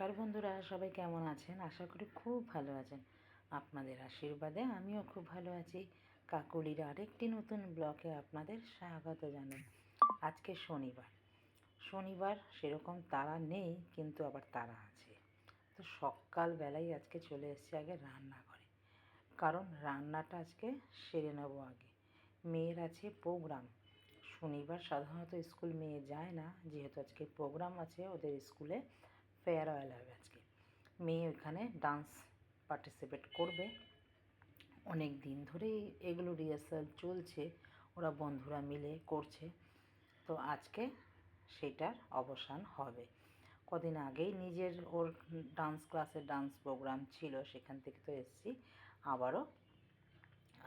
নমস্কার বন্ধুরা, সবাই কেমন আছেন? আশা করি খুব ভালো আছেন। আপনাদের আশীর্বাদে আমিও খুব ভালো আছি। কাকুলির আরেকটি নতুন ব্লগে আপনাদের স্বাগত জানাই। আজকে শনিবার সেরকম তারা নেই, কিন্তু আবার তারা আছে। তো সকালবেলায় আজকে চলে এসেছি আগে রান্নাঘরে, কারণ রান্নাটা আজকে সেরে নেবো আগে। মেয়ের আছে প্রোগ্রাম। শনিবার সাধারণত স্কুল মেয়ে যায় না, যেহেতু আজকে প্রোগ্রাম আছে ওদের স্কুলে, ফেয়ারওয়েল হবে আজকে। মেয়ে ওখানে ডান্স পার্টিসিপেট করবে। অনেক দিন ধরেই এগুলো রিহার্সাল চলছে, ওরা বন্ধুরা মিলে করছে। তো আজকে সেটার অবসান হবে। কদিন আগেই নিজের ওর ডান্স ক্লাসের ডান্স প্রোগ্রাম ছিল, সেখান থেকে তো এসেছি আবারও।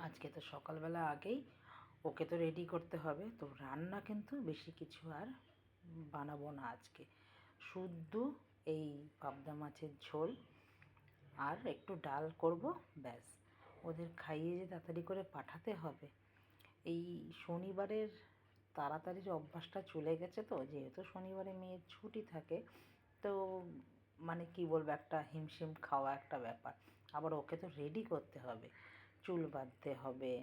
আজকে তো সকালবেলা আগেই ওকে তো রেডি করতে হবে। তো রান্না কিন্তু বেশি কিছু আর বানাবো না আজকে, শুধু এই পাবদা মাছের ঝোল আর একটু ডাল করব, ব্যাস। ওদের খাইয়ে যে তাড়াতাড়ি করে পাঠাতে হবে। এই শনিবারের তাড়াতাড়ির অভ্যাসটা চলে গেছে, তো যেহেতু শনিবারে মেয়ের ছুটি থাকে, তো মানে কি বলবো, একটা হিমশিম খাওয়া একটা ব্যাপার। আবার ওকে তো রেডি করতে হবে, চুল বাঁধতে হবে,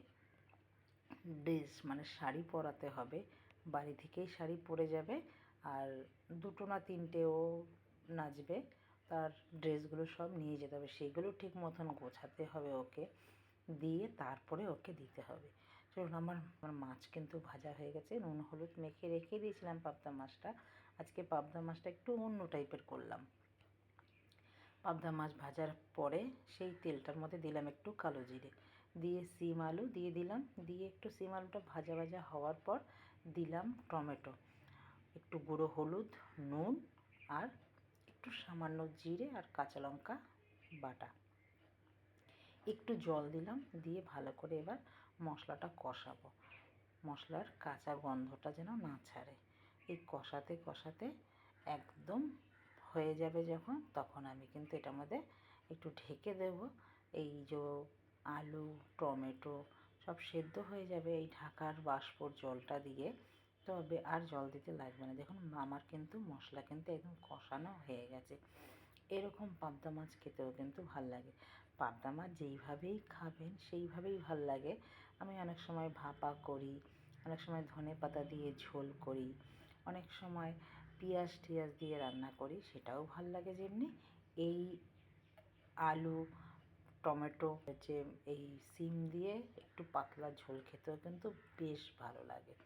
ড্রেস মানে শাড়ি পরাতে হবে। বাড়ি থেকেই শাড়ি পরে যাবে, আর দুটো না তিনটেও নাচবে। তার ড্রেসগুলো সব নিয়ে যেতে হবে, সেগুলো ঠিক মতন গোছাতে হবে ওকে, দিয়ে তারপরে ওকে দিতে হবে। চলুন, আমার মাছ কিন্তু ভাজা হয়ে গেছে, নুন হলুদ মেখে রেখে দিয়েছিলাম পাবদা মাছটা। আজকে পাবদা মাছটা একটু অন্য টাইপের করলাম। পাবদা মাছ ভাজার পরে সেই তেলটার মধ্যে দিলাম একটু কালো জিরে, দিয়ে সিম আলু দিয়ে দিলাম, দিয়ে একটু সিম আলুটা ভাজা ভাজা হওয়ার পর দিলাম টমেটো, একটু গুঁড়ো হলুদ, নুন, আর একটু সামান্য জিরে আর কাঁচা লঙ্কা বাটা, একটু জল দিলাম, দিয়ে ভালো করে এবার মশলাটা কষাবো। মশলার কাঁচা গন্ধটা যেন না ছাড়ে। এই কষাতে কষাতে একদম হয়ে যাবে যখন, তখন আমি কিন্তু এটার মধ্যে একটু ঢেকে দেব। এই যে আলু টমেটো সব সেদ্ধ হয়ে যাবে এই ঢাকার বাষ্পর জলটা দিয়ে, তবে আর জল দিতে লাগবে না। দেখুন, আমার কিন্তু মশলা কিন্তু একদম কষানো হয়ে গেছে। এরকম পাবদা মাছ খেতেও কিন্তু ভাল লাগে। পাবদা মাছ যেইভাবেই খাবেন সেইভাবেই ভাল লাগে। আমি অনেক সময় ভাপা করি, অনেক সময় ধনে পাতা দিয়ে ঝোল করি, অনেক সময় পেঁয়াজ টিয়াজ দিয়ে রান্না করি, সেটাও ভাল লাগে। যেমনি এই আলু টমেটো হচ্ছে এই সিম দিয়ে একটু পাতলা ঝোল খেতেও কিন্তু বেশ ভালো লাগে।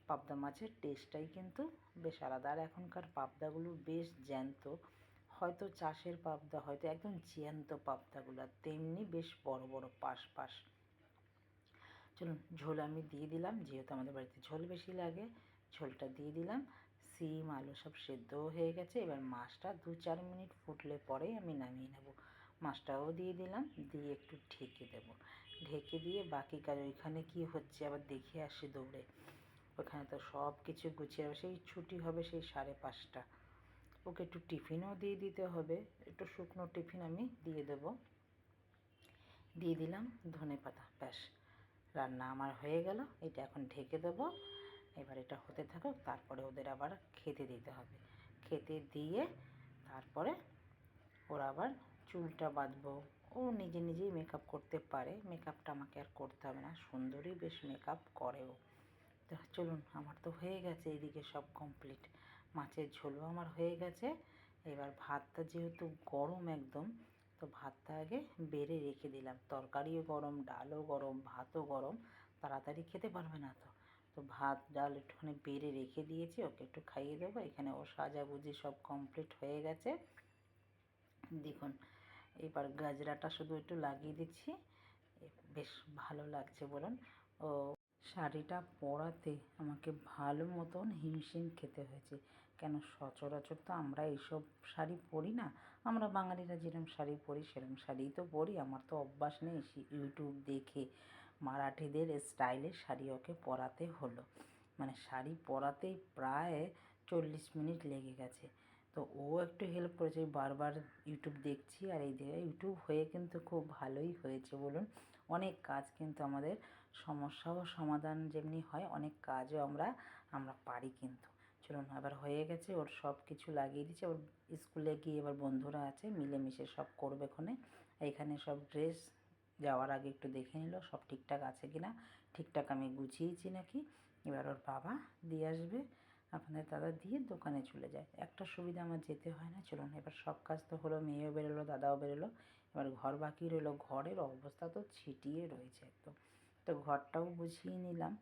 পাবদা মাছের টেস্টটাই কিন্তু বেশ আলাদা। আর এখনকার পাবদাগুলো বেশ জ্যান্ত, হয়তো চাষের পাবদা, হয়তো একদম জ্যান্ত পাবদাগুলো, তেমনি বেশ বড় বড় পাশ পাশ। চলুন, ঝোল আমি দিয়ে দিলাম, যেহেতু আমাদের বাড়িতে ঝোল বেশি লাগে, ঝোলটা দিয়ে দিলাম। সিম আলু সব সেদ্ধও হয়ে গেছে। এবার মাছটা 2-4 মিনিট ফুটলে পরেই আমি নামিয়ে নেব। মাছটাও দিয়ে দিলাম, দিয়ে একটু ঢেকে দেব। ঢেকে দিয়ে বাকি কাজ, ওইখানে কি হচ্ছে আবার দেখে আসি দৌড়ে। ওখানে তো সব কিছু গুছিয়ে, সেই ছুটি হবে সেই 5:30। ওকে একটু টিফিনও দিয়ে দিতে হবে, একটু শুকনো টিফিন আমি দিয়ে দেবো। দিয়ে দিলাম ধনেপাতা, ব্যাস রান্না আমার হয়ে গেল। এটা এখন ঢেকে দেবো। এবার এটা হতে থাকুক, তারপরে ওদের আবার খেতে দিতে হবে। খেতে দিয়ে তারপরে ওরা আবার চুলটা বাঁধবো। ও নিজে নিজেই মেকআপ করতে পারে, মেকআপটা আমাকে আর করতে হবে না, সুন্দরই বেশ মেকআপ করেও। তো চলুন, আমার তো হয়ে গেছে এদিকে সব কমপ্লিট। মাছের ঝোলও আমার হয়ে গেছে। এবার ভাতটা যেহেতু গরম একদম, তো ভাতটা আগে বেড়ে রেখে দিলাম। তরকারিও গরম, ডালও গরম, ভাতও গরম, তাড়াতাড়ি খেতে পারবে না। তো তো ভাত ডাল একটুখানি বেড়ে রেখে দিয়েছি, ওকে একটু খাইয়ে দেবো। এখানে ও সাজাগুজি সব কমপ্লিট হয়ে গেছে। দেখুন, এবার গাজরাটা শুধু একটু লাগিয়ে দিচ্ছি, বেশ ভালো লাগছে বলুন। ও শাড়িটা পরাতে আমাকে ভালো মতন হিমশিম খেতে হয়েছে, কেন সচরাচর তো আমরা এইসব শাড়ি পরি না। আমরা বাঙালিরা যেরকম শাড়ি পরি সেরকম শাড়িই তো পরি। আমার তো অভ্যাস নেই, ইউটিউব দেখে মারাঠিদের স্টাইলের শাড়ি ওকে পরাতে হলো। মানে শাড়ি পরাতেই প্রায় 40 মিনিট লেগে গেছে। তো ও একটু হেল্প করেছে, বারবার ইউটিউব দেখছি, আর এই দিয়ে ইউটিউব হয়ে কিন্তু খুব ভালোই হয়েছে বলুন। অনেক কাজ কিন্তু আমাদের সমস্যাও সমাধান যেমনি হয়, অনেক কাজও আমরা পারি কিন্তু। চলুন আবার হয়ে গেছে, ওর সব কিছু লাগিয়ে দিচ্ছে। ওর স্কুলে গিয়ে এবার বন্ধুরা আছে, মিলেমিশে সব করবে ক্ষণে। এইখানে সব ড্রেস যাওয়ার আগে একটু দেখে নিল সব ঠিকঠাক আছে কি না, ঠিকঠাক আমি গুছিয়েছি নাকি। এবার ওর বাবা দিয়ে আসবে, আপনাদের দাদা দিয়ে দোকানে চলে যায়। একটা সুবিধা আমার যেতে হয় না। চলুন এবার সব কাজ তো হলো, মেয়েও বেরোলো, দাদাও বেরোলো, এবার ঘর বাকি রইলো। ঘরের অবস্থা তো ছিটিয়ে রয়েছে একদম। তো ঘরটাও গুছিয়ে নিলাম,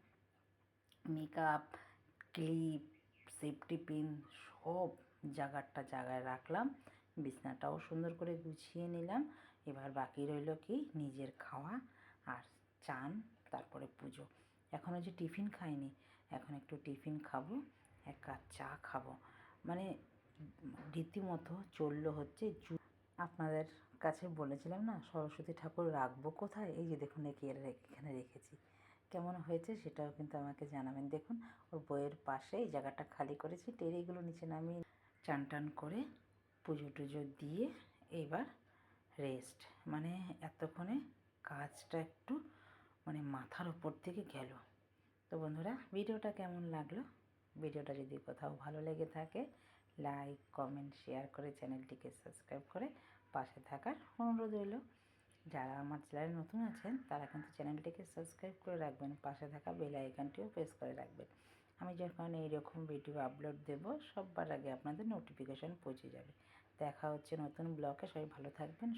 মেকআপ, ক্লিপ, সেফটি পিন সব জায়গায় রাখলাম। বিছনাটাও সুন্দর করে গুছিয়ে নিলাম। এবার বাকি রইল কি নিজের খাওয়া আর চান, তারপরে পুজো। এখনও যে টিফিন খাইনি, এখন একটু টিফিন খাবো, এক কাপ চা খাবো। মানে রীতিমতো চললো হচ্ছে। আপনাদের কাছে বলেছিলাম না সরস্বতী ঠাকুর রাখবো কোথায়, এই যে দেখুন এখানে রেখেছি। কেমন হয়েছে সেটাও কিন্তু আমাকে জানাবেন। দেখুন ওর বইয়ের পাশে এই জায়গাটা খালি করেছি, টেরিগুলো নিচে নামিয়ে চান টান করে পুজো টুজো দিয়ে এবার রেস্ট। মানে এতক্ষণে কাজটা একটু মানে মাথার উপর থেকে গেল। তো বন্ধুরা ভিডিওটা কেমন লাগলো, ভিডিওটা যদি কোথাও ভালো লেগে থাকে লাইক কমেন্ট শেয়ার করে চ্যানেলটিকে সাবস্ক্রাইব করে পাশে থাকার অনুরোধ রইল। যারা আমার চ্যানেলে নতুন আছেন তারা কিন্তু চ্যানেলটিকে সাবস্ক্রাইব করে রাখবেন, পাশে থাকা বেল আইকনটিও প্রেস করে রাখবেন। আমি যখন এইরকম ভিডিও আপলোড দেব সবার আগে আপনাদের নোটিফিকেশান পৌঁছে যাবে। দেখা হচ্ছে নতুন ব্লগে, সবাই ভালো থাকবেন।